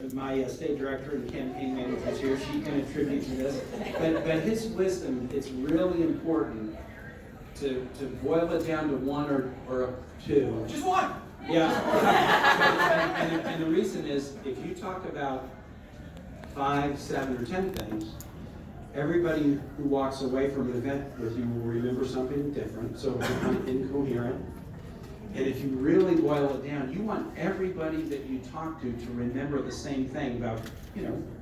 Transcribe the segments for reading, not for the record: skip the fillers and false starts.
My state director and campaign manager is here. She can attribute to this. But his wisdom, it's really important to boil it down to one or two. Just one. Yeah. and the reason is, if you talk about 5, 7, or 10 things, everybody who walks away from an event with you will remember something different, so it'll become incoherent. And if you really boil it down, you want everybody that you talk to remember the same thing about,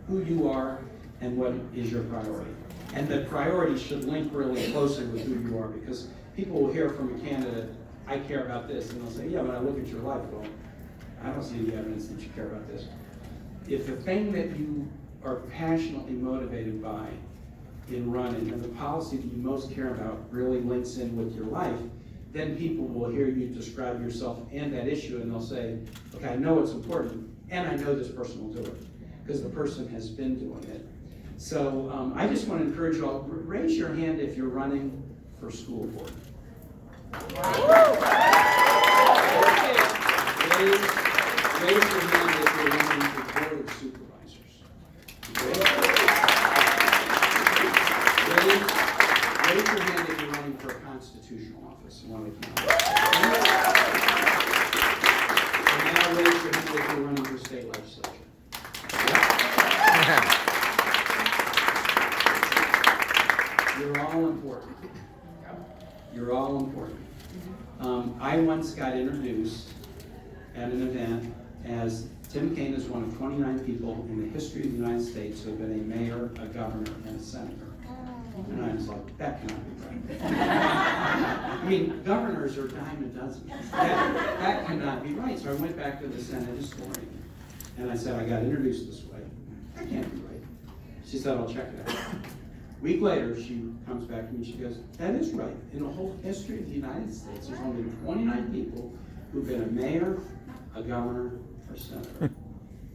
who you are and what is your priority. And the priority should link really closely with who you are, because people will hear from a candidate, I care about this, and they'll say, yeah, but I look at your life, well, I don't see any evidence that you care about this. If the thing that you are passionately motivated by in running and the policy that you most care about really links in with your life, then people will hear you describe yourself and that issue, and they'll say, okay, I know it's important, and I know this person will do it, because the person has been doing it. So I just want to encourage you all, raise your hand if you're running for school board. Raise your hand if you're running for board of supervisors. Raise your hand if you're running for a constitutional office in one of the counties. And now raise your hand if you're running for state legislature. You're all important. You're all important. I once got introduced at an event as Tim Kaine is one of 29 people in the history of the United States who have been a mayor, a governor, and a senator. And I was like, that cannot be right. I mean, governors are dime a dozen. That cannot be right. So I went back to the Senate historian, and I said, I got introduced this way. That can't be right. She said, I'll check it out. A week later, she comes back to me, she goes, that is right. In the whole history of the United States, there's only 29 people who've been a mayor, a governor, or a senator.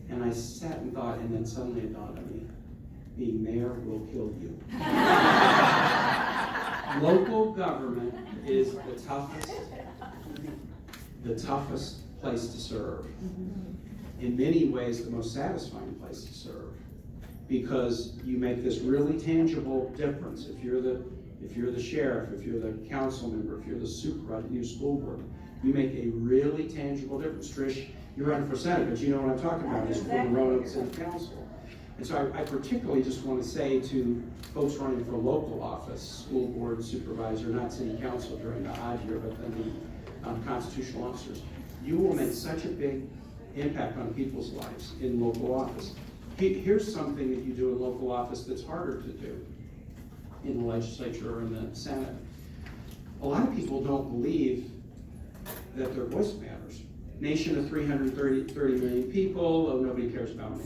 And I sat and thought, and then suddenly it dawned on me, being mayor will kill you. Local government is the toughest place to serve. In many ways, the most satisfying place to serve, because you make this really tangible difference. If you're the sheriff, if you're the council member, if you're the supervisor of your school board, you make a really tangible difference. Trish, you're running for Senate, but you know what I'm talking about. It's for the Roanoke City Council. And so I particularly just want to say to folks running for local office, school board supervisor, not city council during the odd year, but then the constitutional officers, you will make such a big impact on people's lives in local office. Here's something that you do in local office that's harder to do in the legislature or in the Senate. A lot of people don't believe that their voice matters. Nation of 330 million people, oh, nobody cares about me.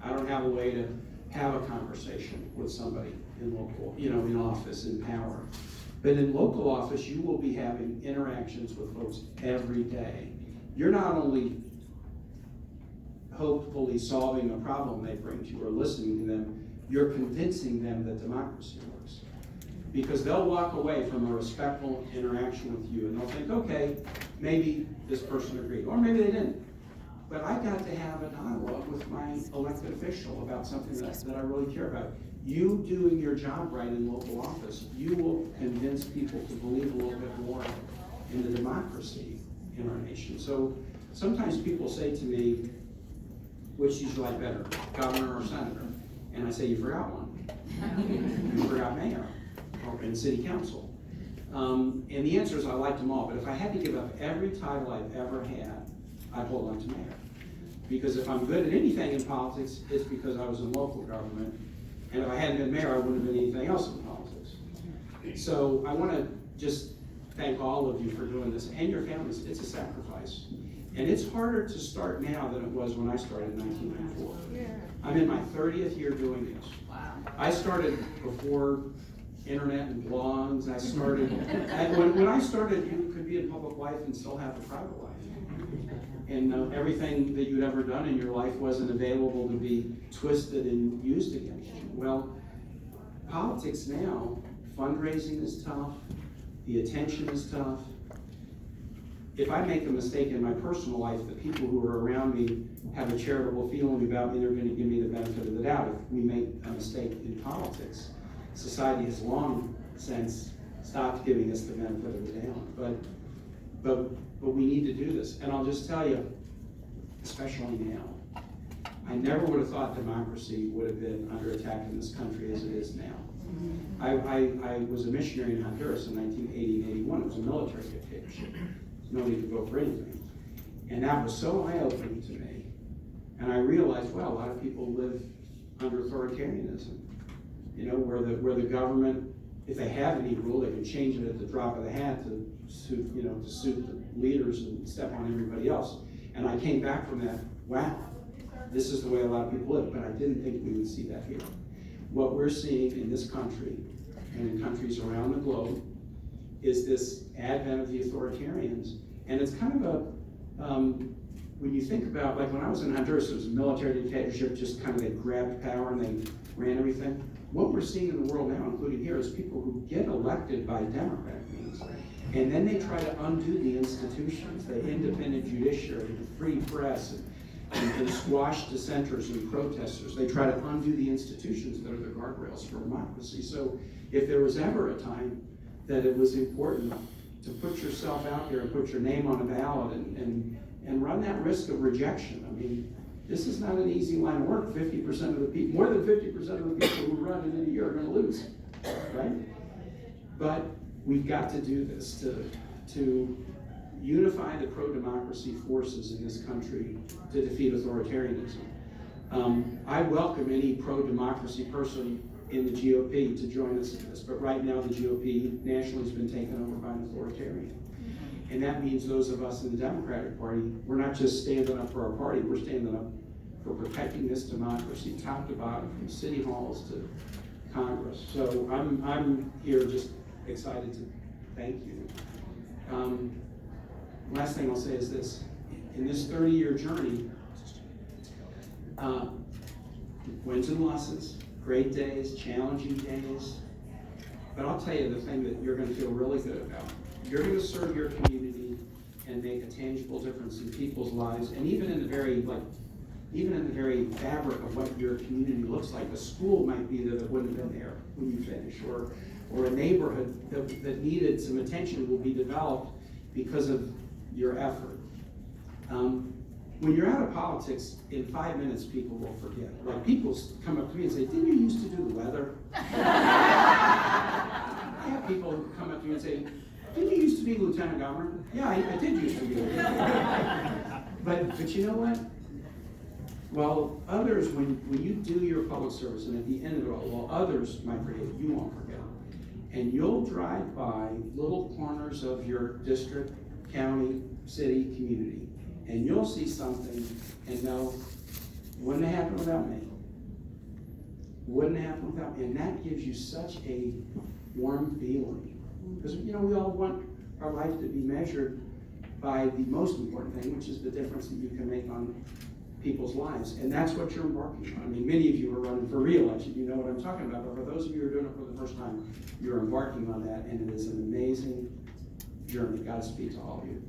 I don't have a way to have a conversation with somebody in local, in office, in power. But in local office, you will be having interactions with folks every day. You're not only hopefully solving a problem they bring to you or listening to them, you're convincing them that democracy works. Because they'll walk away from a respectful interaction with you and they'll think, okay, maybe this person agreed, or maybe they didn't. But I got to have a dialogue with my elected official about something that I really care about. You doing your job right in local office, you will convince people to believe a little bit more in the democracy in our nation. So sometimes people say to me, which do you like better, governor or senator? And I say, you forgot one. You forgot mayor and city council. And the answer is I liked them all, but if I had to give up every title I've ever had, I'd hold on to mayor. Because if I'm good at anything in politics, it's because I was in local government. And if I hadn't been mayor, I wouldn't have been anything else in politics. So I want to just thank all of you for doing this, and your families. It's a sacrifice. And it's harder to start now than it was when I started in 1994. I'm in my 30th year doing this. Wow. I started before internet and blogs. I started, when I started, you could be in public life and still have a private life. And everything that you'd ever done in your life wasn't available to be twisted and used against you. Well, politics now, fundraising is tough, the attention is tough, if I make a mistake in my personal life, the people who are around me have a charitable feeling about me, they're going to give me the benefit of the doubt. If we make a mistake in politics, society has long since stopped giving us the benefit of the doubt. But we need to do this. And I'll just tell you, especially now, I never would have thought democracy would have been under attack in this country as it is now. I was a missionary in Honduras in 1980 and 81. It was a military dictatorship. Nobody could vote for anything. And that was so eye-opening to me. And I realized, well, a lot of people live under authoritarianism. You know, where the government, if they have any rule, they can change it at the drop of the hat to suit, you know, to suit the leaders and step on everybody else. And I came back from that, wow, this is the way a lot of people live, but I didn't think we would see that here. What we're seeing in this country and in countries around the globe is this advent of the authoritarians. And it's kind of a, when you think about, like when I was in Honduras, it was a military dictatorship, just kind of they grabbed power and they ran everything. What we're seeing in the world now, including here, is people who get elected by Democratic means, and then they try to undo the institutions, the independent judiciary, the free press, and squash dissenters and protesters. They try to undo the institutions that are the guardrails for democracy. So if there was ever a time that it was important to put yourself out there and put your name on a ballot and run that risk of rejection, I mean, this is not an easy line of work. 50% of the people, more than 50% of the people who run in a year are going to lose, right? But we've got to do this to unify the pro-democracy forces in this country to defeat authoritarianism. I welcome any pro-democracy person in the GOP to join us in this, but right now the GOP nationally has been taken over by an authoritarian. And that means those of us in the Democratic Party, we're not just standing up for our party, we're standing up for protecting this democracy top to bottom, from city halls to Congress. So I'm here just excited to thank you. Last thing I'll say is this: in this 30-year journey, wins and losses, great days, challenging days, but I'll tell you the thing that you're going to feel really good about. You're going to serve your community and make a tangible difference in people's lives, and even in the very fabric of what your community looks like. A school might be there that wouldn't have been there when you finish, or a neighborhood that needed some attention will be developed because of your effort. When you're out of politics, in 5 minutes people will forget. Like, people come up to me and say, "Didn't you used to do the weather?" I have people who come up to me and say, "Didn't you used to be lieutenant governor?" Yeah, I did used to be lieutenant governor. But you know what? Well, others, when you do your public service, and at the end of it all, while others might forget, you won't forget. And you'll drive by little corners of your district, county, city, community, and you'll see something and know, wouldn't have happened without me. Wouldn't have happened without me. And that gives you such a warm feeling. Because, you know, we all want our life to be measured by the most important thing, which is the difference that you can make on people's lives. And that's what you're embarking on. I mean, many of you are running for re-election. You know what I'm talking about. But for those of you who are doing it for the first time, you're embarking on that, and it is an amazing journey. Godspeed to all of you.